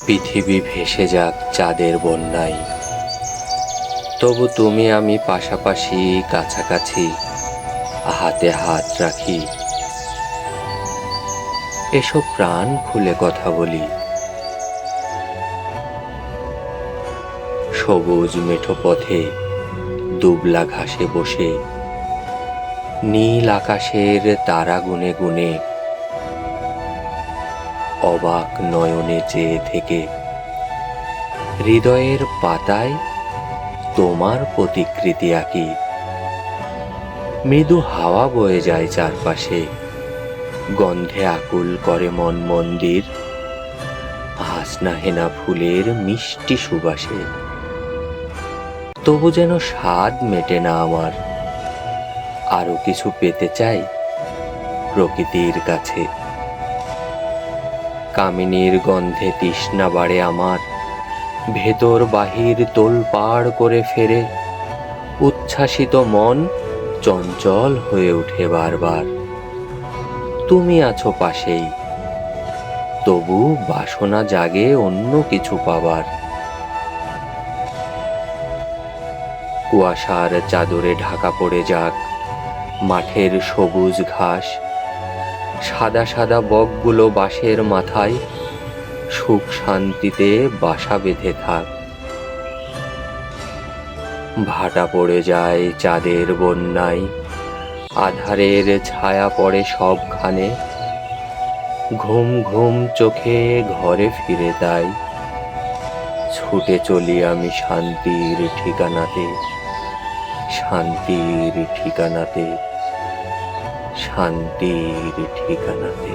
পৃথিবী ভেসে যাক চাঁদের বন্যায়, তবু তুমি আমি পাশাপাশি কাছাকাছি হাতে হাত রাখি। এসো প্রাণ খুলে কথা বলি। সবুজ মেঠো পথে দুবলা ঘাসে বসে নীল আকাশের তারা গুনে গুনে অবাক নয়নে চেয়ে থেকে হৃদয়ের পাতায় তোমার প্রতিকৃতি আঁকি। মৃদু হাওয়া বয়ে যায় চারপাশে, গন্ধে আকুল করে মন মন্দির, হাসনা হেনা ফুলের মিষ্টি সুবাসে। তবু যেন স্বাদ মেটে না আমার, আরো কিছু পেতে চাই প্রকৃতির কাছে। কামিনীর গন্ধে তৃষ্ণা বাড়ে আমার, ভেতর বাহির তোলপাড় করে ফেরে। উচ্ছ্বাসিত মন চঞ্চল হয়ে ওঠে বারবার। তুমি আছো পাশেই, তবু বাসনা জাগে অন্য কিছু পাবার। কুয়াশার চাদরে ঢাকা পড়ে যাক মাঠের সবুজ ঘাস, সাদা সাদা বকগুলো বাঁশের মাথায় সুখ শান্তিতে বাসা বেঁধে থাক। ভাটা পড়ে যায় চাঁদের বন্যায়, আধারের ছায়া পড়ে সবখানে। ঘুম ঘুম চোখে ঘরে ফিরে তাই ছুটে চলি আমি শান্তির ঠিকানাতে, শান্তির ঠিকানাতে, শান্তির ঠিকানাতে।